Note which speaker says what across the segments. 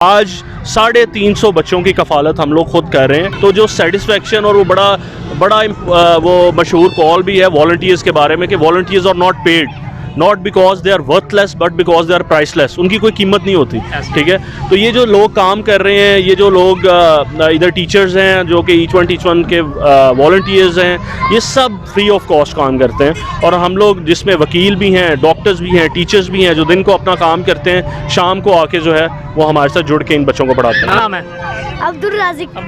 Speaker 1: आज 350 बच्चों की कफ़ालत हम लोग खुद कर रहे हैं। तो जो सेटिस्फेक्शन और वो बड़ा वो मशहूर कॉल भी है वॉलंटियर्स के बारे में कि volunteers are not paid, not because they are worthless but because they are priceless. उनकी कोई कीमत नहीं होती, ठीक है। तो ये जो लोग काम कर रहे हैं, ये जो लोग इधर टीचर्स हैं जो कि ईच वन के वॉलंटियर्स हैं, ये सब फ्री ऑफ कॉस्ट काम करते हैं। और हम लोग जिसमें वकील भी हैं, डॉक्टर्स भी हैं, टीचर्स भी हैं जो दिन को अपना काम करते हैं, शाम को आके जो है वो हमारे साथ जुड़ के इन बच्चों को पढ़ाते हैं।
Speaker 2: नाम है
Speaker 3: अब्दुल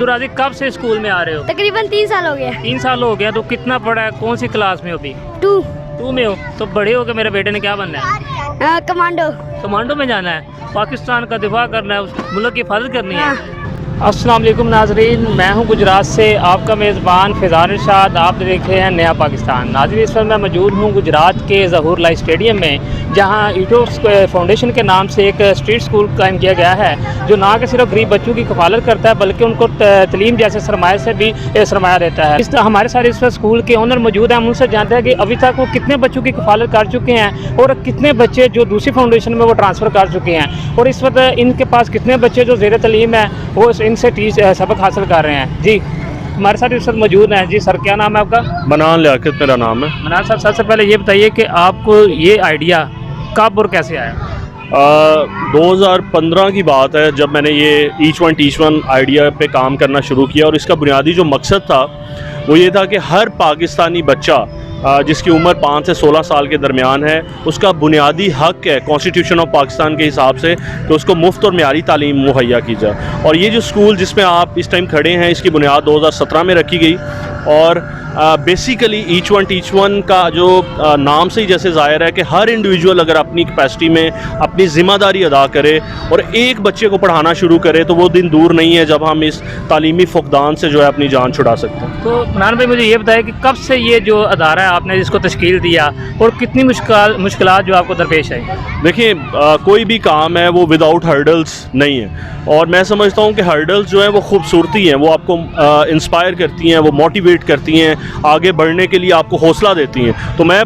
Speaker 3: राजिक।
Speaker 2: कब से स्कूल में आ रहे हो?
Speaker 3: तकरीबन 3 साल हो गया।
Speaker 2: 3 साल हो गया। तो कितना पढ़ा है? कौन सी क्लास में हो अभी?
Speaker 3: 2
Speaker 2: में हो। तो बड़े हो के मेरे बेटे ने क्या बनना है?
Speaker 3: कमांडो।
Speaker 2: कमांडो में जाना है, पाकिस्तान का दिफा करना है, उस मुल्क की हिफाजत करनी है। अस्सलाम वालेकुम नाजरीन, मैं हूं गुजरात से आपका मेज़बान फ़ैज़ान इरशाद। आप देख रहे हैं नया पाकिस्तान। नाज़रीन, इस वक्त मैं मौजूद हूं गुजरात के ज़हूर लाइफ स्टेडियम में, जहां ईटो फाउंडेशन के नाम से एक स्ट्रीट स्कूल कायम किया गया है, जो ना कि सिर्फ गरीब बच्चों की कफ़ालत करता है बल्कि उनको तलीम जैसे सरमाए से भी सरमाया देता है। इस तरह हमारे सारे इस वक्त स्कूल के ओनर मौजूद हैं। हम उनसे जानते हैं कि अभी तक वो कितने बच्चों की कफ़ालत कर चुके हैं और कितने बच्चे जो दूसरी फाउंडेशन में वो ट्रांसफ़र कर चुके हैं, और इस वक्त इनके पास कितने बच्चे जो ज़ेर तलीम है वो इनसे सबक हासिल कर रहे हैं। जी, हमारे साथ इस वक्त मौजूद हैं। जी सर, क्या नाम है आपका?
Speaker 1: मनान लियाकत मेरा नाम है।
Speaker 2: मनान साहब, सबसे पहले ये बताइए कि आपको ये आइडिया कब और कैसे आया?
Speaker 1: 2015 की बात है जब मैंने ये ईच वन आइडिया पे काम करना शुरू किया। और इसका बुनियादी जो मकसद था वो ये था कि हर पाकिस्तानी बच्चा जिसकी उम्र 5 से 16 साल के दरमियान है, उसका बुनियादी हक़ है कॉन्स्टिट्यूशन ऑफ पाकिस्तान के हिसाब से कि उसको मुफ्त और मियारी तालीम मुहैया की जाए। और ये जो स्कूल जिसमें आप इस टाइम खड़े हैं, इसकी बुनियाद 2017 में रखी गई। और बेसिकली ईच वन का जो नाम से ही जैसे ज़ाहिर है कि हर इंडिविजुअल अगर अपनी कैपेसिटी में अपनी ज़िम्मेदारी अदा करे और एक बच्चे को पढ़ाना शुरू करे, तो वो दिन दूर नहीं है जब हम इस तालीमी फुकदान से जो है अपनी जान छुड़ा सकते हैं।
Speaker 2: तो मनान भाई, मुझे ये बताया कि कब से ये जो अदारा है आपने जिसको तश्कील दिया और कितनी मुश्किलात जो आपको दरपेश आई?
Speaker 1: देखिए, कोई भी काम है वो विदाउट हर्डल्स नहीं है। और मैं समझता हूँ कि हर्डल्स जो है वो खूबसूरती हैं, वो आपको इंस्पायर करती हैं, वो मोटिवेट करती हैं, आगे बढ़ने के लिए आपको हौसला देती हैं। तो मैं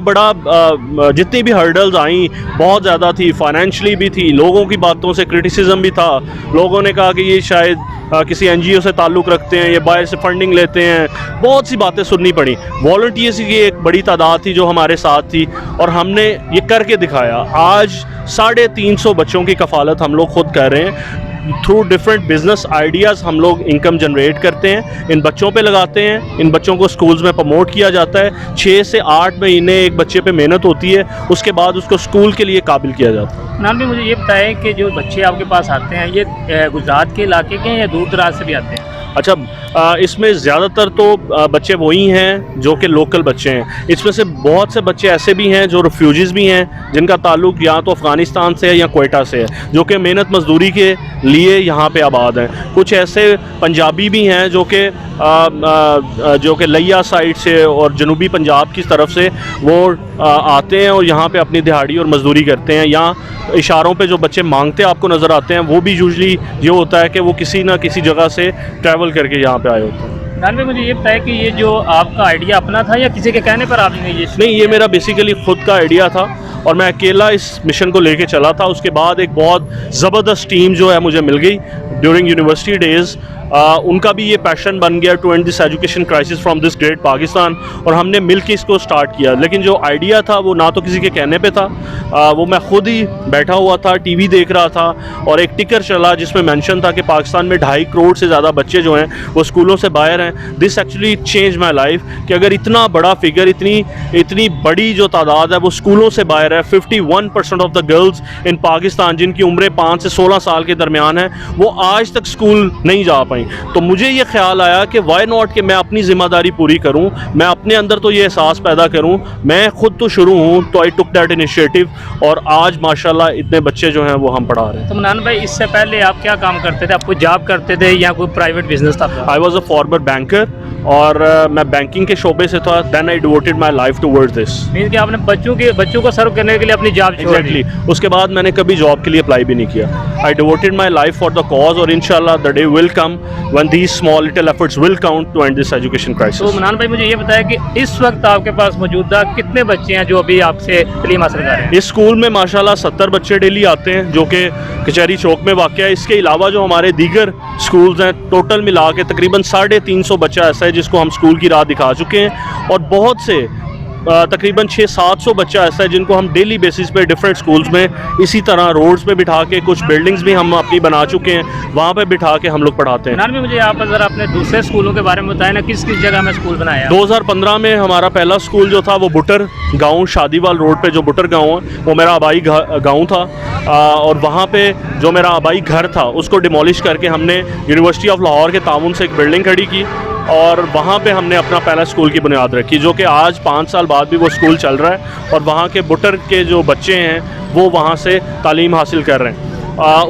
Speaker 1: जितनी भी हर्डल्स आई बहुत ज़्यादा थी, फाइनेंशली भी थी, लोगों की बातों से क्रिटिसिज्म भी था। लोगों ने कहा कि ये शायद किसी NGO से ताल्लुक़ रखते हैं, ये बाहर से फंडिंग लेते हैं, बहुत सी बातें सुननी पड़ी। वॉलंटियर्स की एक बड़ी तादाद थी जो हमारे साथ थी और हमने ये करके दिखाया। आज 350 बच्चों की कफ़ालत हम लोग खुद कर रहे हैं। थ्रू डिफरेंट बिजनेस आइडियाज़ हम लोग इनकम जनरेट करते हैं, इन बच्चों पे लगाते हैं, इन बच्चों को स्कूल्स में प्रमोट किया जाता है। 6 से 8 महीने एक बच्चे पे मेहनत होती है, उसके बाद उसको स्कूल के लिए काबिल किया जाता है।
Speaker 2: नाम भी मुझे ये बताएं कि जो बच्चे आपके पास आते हैं ये गुजरात के इलाके के हैं या दूर दराज से भी आते हैं?
Speaker 1: अच्छा, इसमें ज़्यादातर तो बच्चे वही हैं जो कि लोकल बच्चे हैं। इसमें से बहुत से बच्चे ऐसे भी हैं जो रिफ्यूजीज़ भी हैं, जिनका ताल्लुक़ या तो अफ़गानिस्तान से है या क्वेटा से है, जो कि मेहनत मजदूरी के लिए यहाँ पे आबाद हैं। कुछ ऐसे पंजाबी भी हैं जो कि लिया साइड से और जनूबी पंजाब की तरफ से वो आते हैं और यहाँ पे अपनी दिहाड़ी और मजदूरी करते हैं। यहाँ इशारों पे जो बच्चे मांगते आपको नज़र आते हैं, वो भी यूजली ये होता है कि वो किसी ना किसी जगह से ट्रैवल करके यहाँ पे आए होते हैं।
Speaker 2: नान भाई, मुझे ये बताया कि ये जो आपका आइडिया अपना था या किसी के कहने पर आपने ये?
Speaker 1: नहीं, ये मेरा बेसिकली ख़ुद का आइडिया था और मैं अकेला इस मिशन को लेके चला था। उसके बाद एक बहुत ज़बरदस्त टीम जो है मुझे मिल गई ड्यूरिंग यूनिवर्सिटी डेज़। उनका भी ये पैशन बन गया to end this education crisis from this great Pakistan, और हमने मिल के इसको स्टार्ट किया। लेकिन जो आइडिया था वो ना तो किसी के कहने पे था, वो मैं ख़ुद ही बैठा हुआ था, टीवी देख रहा था और एक टिकर चला जिसमें मेंशन था कि पाकिस्तान में 2.5 करोड़ से ज़्यादा बच्चे जो हैं वो स्कूलों से बाहर हैं। This actually change my life कि अगर इतना बड़ा फिगर, इतनी बड़ी जो तादाद है वो स्कूलों से बाहर है। 51% of the girls in Pakistan जिनकी उम्रें 5 से 16 साल के दरमियान है, वो आज तक स्कूल नहीं जा पाई। तो मुझे ये ख्याल आया कि वाई नॉट कि मैं अपनी ज़िम्मेदारी पूरी करूं, मैं अपने अंदर तो ये एहसास पैदा करूं। मैं खुद तो शुरू हूं, तो आई टुक दैट इनिशिएटिव और आज माशाल्लाह इतने बच्चे जो हैं वो हम पढ़ा रहे हैं।
Speaker 2: तो मनान भाई, इससे पहले आप क्या काम करते थे? आप कोई जॉब करते थे या कोई प्राइवेट बिजनेस था?
Speaker 1: I was a former banker और मैं बैंकिंग के शोबे से था. Then I devoted my life towards this.
Speaker 2: Mean कि आपने बच्चों को सर्व करने के लिए अपनी जॉब छोड़ दी.
Speaker 1: एग्जैक्टली. उसके बाद मैंने कभी जॉब के लिए अप्लाई भी नहीं किया. I devoted my life for the cause और इंशाल्लाह the day will come when these small little efforts will count to end this education
Speaker 2: तो
Speaker 1: क्राइसिस.
Speaker 2: मनान भाई मुझे ये बताया कि इस वक्त आपके पास मौजूदा कितने बच्चे हैं जो अभी आपसे तालीम हासिल कर रहे हैं?
Speaker 1: इस स्कूल में माशाल्लाह 70 बच्चे डेली आते हैं जो कि कचहरी चौक में वाक़ है. इसके अलावा जो हमारे दीगर स्कूल्स हैं टोटल मिला के तकरीबन 350 बच्चा ऐसा है जिसको हम स्कूल की राह दिखा चुके हैं और बहुत से तकरीबन 600-700 बच्चा ऐसा है जिनको हम डेली बेसिस पे डिफरेंट स्कूल्स में इसी तरह रोड्स पे बिठा के कुछ बिल्डिंग्स भी हम अपनी बना चुके हैं, वहाँ पे बिठा के हम लोग पढ़ाते हैं.
Speaker 2: मनान भी मुझे आप ज़रा अपने दूसरे स्कूलों के बारे में बताएं ना, किस किस जगह में स्कूल बनाया?
Speaker 1: 2015 में हमारा पहला स्कूल जो था वो बुटर गांव शादीवाल रोड पे जो बुटर गांव है वो मेरा आबाई गांव था. और वहाँ पे जो मेरा आबाई घर था उसको डिमोलिश करके हमने यूनिवर्सिटी ऑफ लाहौर के ताउन से एक बिल्डिंग खड़ी की और वहाँ पे हमने अपना पहला स्कूल की बुनियाद रखी जो कि आज 5 साल बाद भी वो स्कूल चल रहा है और वहाँ के बुटर के जो बच्चे हैं वो वहाँ से तालीम हासिल कर रहे हैं.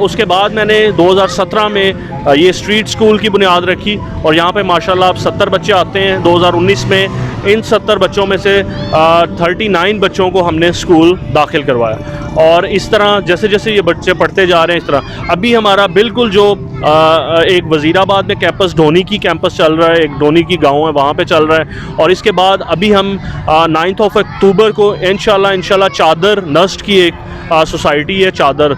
Speaker 1: उसके बाद मैंने 2017 में ये स्ट्रीट स्कूल की बुनियाद रखी और यहाँ पे माशाल्लाह अब 70 बच्चे आते हैं. 2019 में इन 70 बच्चों में से 39 बच्चों को हमने स्कूल दाखिल करवाया और इस तरह जैसे जैसे ये बच्चे पढ़ते जा रहे हैं इस तरह अभी हमारा बिल्कुल जो एक वज़ीराबाद में कैंपस डोनी की कैंपस चल रहा है, एक डोनी की गांव है वहाँ पे चल रहा है और इसके बाद अभी हम 9 अक्टूबर को इंशाल्लाह चादर नस्ट की एक सोसाइटी है चादर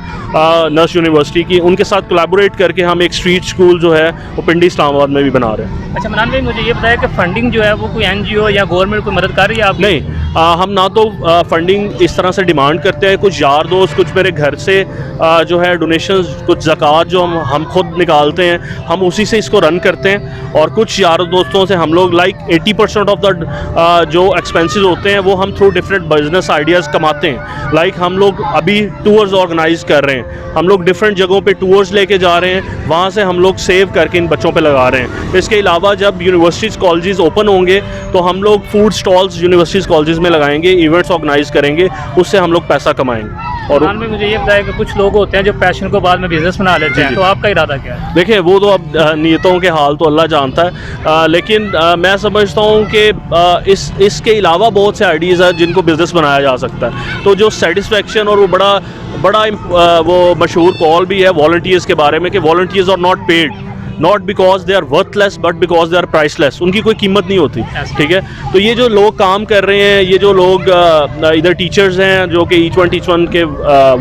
Speaker 1: नस्ट यूनिवर्सिटी की, उनके साथ कोलैबोरेट करके हम एक स्ट्रीट स्कूल जो है वो पिंडी इस्लामाबाद में भी बना रहे हैं.
Speaker 2: अच्छा मनान भाई मुझे ये बताया कि फंडिंग जो है वो कोई NGO या गवर्नमेंट कोई मदद कर रही है आप?
Speaker 1: नहीं, हम ना तो फंडिंग इस तरह से डिमांड करते हैं. कुछ यार दोस्त कुछ मेरे घर से जो है डोनेशंस कुछ ज़कात जो हम खुद निकालते हैं हम उसी से इसको रन करते हैं और कुछ यार दोस्तों से हम लोग 80% ऑफ द जो एक्सपेंसेस होते हैं वो हम थ्रू डिफरेंट बिजनेस आइडियाज़ कमाते हैं. हम लोग अभी टूर्स ऑर्गेनाइज कर रहे हैं, हम लोग डिफरेंट जगहों पे टूर्स लेके जा रहे हैं, वहाँ से हम लोग सेव करके इन बच्चों पे लगा रहे हैं. इसके अलावा जब यूनिवर्सिटीज़ कॉलेजेस ओपन होंगे तो हम लोग फूड स्टॉल्स यूनिवर्सिटीज़ कॉलेजेस में लगाएंगे, इवेंट्स ऑर्गेनाइज करेंगे, उससे हम लोग पैसा कमाएंगे. और
Speaker 2: में मुझे ये बताया कि कुछ लोग होते हैं जो पैशन को बाद में बिजनेस बना लेते हैं, तो आपका इरादा क्या है?
Speaker 1: देखिए वो तो अब नीयतों के हाल तो अल्लाह जानता है, लेकिन मैं समझता हूँ कि इसके अलावा बहुत से आइडियाज़ हैं जिनको बिज़नेस बनाया जा सकता है. तो जो सेटिस्फेक्शन और वो बड़ा वो मशहूर कॉल भी है वॉलंटियर्स के बारे में कि volunteers are not paid not because they are worthless but because they are priceless. उनकी कोई कीमत नहीं होती. ठीक है, तो ये जो लोग काम कर रहे हैं, ये जो लोग इधर टीचर्स हैं जो कि ईच वन के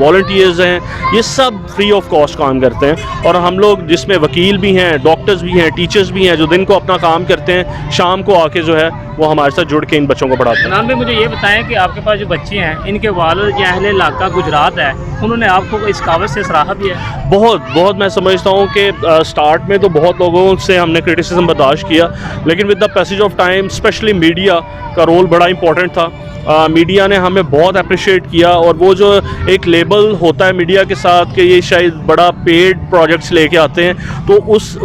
Speaker 1: वॉलंटियर्स हैं, ये सब फ्री ऑफ कॉस्ट काम करते हैं और हम लोग जिसमें वकील भी हैं, डॉक्टर्स भी हैं, टीचर्स भी हैं जो दिन को अपना काम करते हैं, शाम को आके जो है वो हमारे साथ जुड़ के इन बच्चों को पढ़ाते हैं.
Speaker 2: नाम में मुझे ये बताएं कि आपके पास जो बच्चे हैं इनके वालिद या अहले इलाका गुजरात है, उन्होंने आपको इस कावत से सराहा भी है?
Speaker 1: बहुत मैं समझता हूँ कि स्टार्ट में तो बहुत लोगों से हमने क्रिटिसिज्म बर्दाश्त किया, लेकिन with the passage of time specially media का रोल बड़ा इंपॉर्टेंट था. मीडिया ने हमें बहुत अप्रिशिएट किया और वो जो एक लेबल होता है मीडिया के साथ कि ये शायद बड़ा पेड प्रोजेक्ट्स लेके आते हैं, तो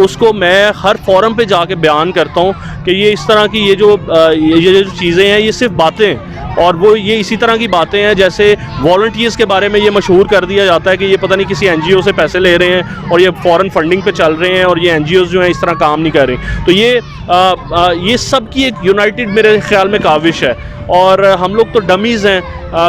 Speaker 1: उसको मैं हर फोरम पे जाके बयान करता हूँ कि ये इस तरह की ये जो चीज़ें हैं ये सिर्फ बातें और वो ये इसी तरह की बातें हैं. जैसे वॉलंटियर्स के बारे में ये मशहूर कर दिया जाता है कि ये पता नहीं किसी NGO से पैसे ले रहे हैं और ये फॉरेन फंडिंग पे चल रहे हैं और ये NGOs जो हैं इस तरह काम नहीं कर रहे. तो ये सब की एक यूनाइटेड मेरे ख्याल में काविश है और हम लोग तो डमीज़ हैं.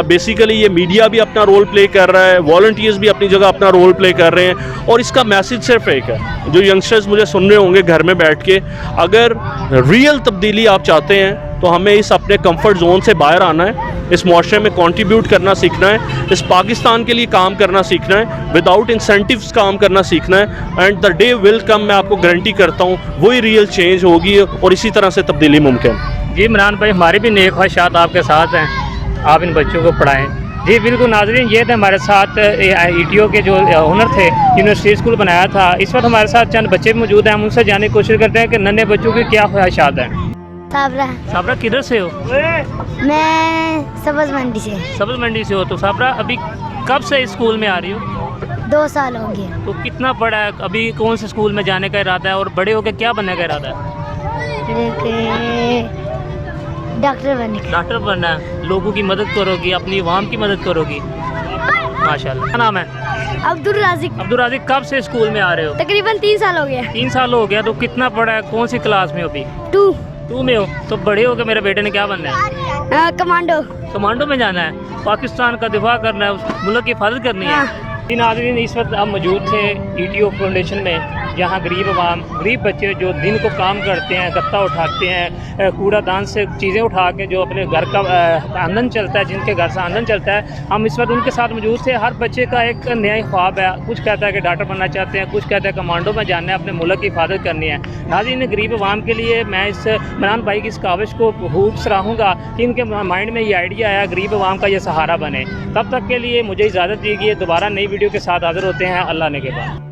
Speaker 1: बेसिकली ये मीडिया भी अपना रोल प्ले कर रहा है, वॉलंटियर्स भी अपनी जगह अपना रोल प्ले कर रहे हैं और इसका मैसेज सिर्फ एक है. जो यंगस्टर्स मुझे सुन रहे होंगे घर में बैठ के, अगर रियल तब्दीली आप चाहते हैं तो हमें इस अपने कंफर्ट जोन से बाहर आना है, इस मुआशरे में कंट्रीब्यूट करना सीखना है, इस पाकिस्तान के लिए काम करना सीखना है, विदाउट इंसेंटिव्स काम करना सीखना है एंड द डे विल कम. मैं आपको गारंटी करता हूँ वही रियल चेंज होगी और इसी तरह से तब्दीली मुमकिन है.
Speaker 2: जी इमरान भाई, हमारी भी नेक ख्वाहिशात आपके साथ हैं, आप इन बच्चों को पढ़ाएं. जी बिल्कुल नाज़रीन, ये थे हमारे साथ ETO के जो ओनर थे, यूनिवर्सिटी स्कूल बनाया था. इस वक्त हमारे साथ चंद बच्चे भी मौजूद हैं, हम उनसे जानने की कोशिश करते हैं कि नन्हे बच्चों की क्या ख्वाहिशात हैं. साबरा किधर से हो?
Speaker 3: मैं सब्ज़ मंडी से.
Speaker 2: सब्ज़ मंडी से हो. तो साबरा अभी कब से इस स्कूल में आ रही हो?
Speaker 3: 2 साल हो गए.
Speaker 2: तो कितना पढ़ा है, अभी कौन से स्कूल में जाने का इरादा है और बड़े होकर क्या बनने का इरादा है?
Speaker 3: डॉक्टर बनने का.
Speaker 2: डॉक्टर बनना है, लोगों की मदद करोगी, अपनी आवाम की मदद करोगी. माशाल्लाह. क्या नाम है?
Speaker 3: अब्दुल राजिक।
Speaker 2: अब्दुल राजिक, कब से स्कूल में आ रहे हो?
Speaker 3: तकरीबन 3 साल हो गया।
Speaker 2: 3 साल हो गया। तो कितना पढ़ा है? कौन सी क्लास में हो अभी?
Speaker 3: 2
Speaker 2: में हो। तो बड़े हो गए मेरे बेटे ने क्या बनना है?
Speaker 3: कमांडो।
Speaker 2: कमांडो में जाना है, पाकिस्तान का दिफा करना है, उस मुल्क की हिफाजत करनी है। जी नाज़रीन, इस वक्त हम मौजूद थे ETO फाउंडेशन में, जहाँ गरीब आवाम, गरीब बच्चे जो दिन को काम करते हैं, गत्ता उठाते हैं, कूड़ादान से चीज़ें उठा के जो अपने घर का आमदन चलता है, जिनके घर से आमदन चलता है, हम इस वक्त उनके साथ मौजूद थे। हर बच्चे का एक नया ख्वाब है। कुछ कहता है कि डॉक्टर बनना चाहते हैं, कुछ कहता है कमांडो में जाना है, अपने मुल्क की हिफाजत करनी है। नाज़रीन, गरीब आवाम के लिए मैं इस इमरान भाई की इस काविश को खूब सराहूँगा कि इनके माइंड में ये आइडिया आया, गरीब आवाम का ये सहारा बने। तब तक के लिए मुझे इजाज़त दीजिए, दोबारा नई वीडियो के साथ हाज़िर होते हैं। अल्लाह ने के बाद।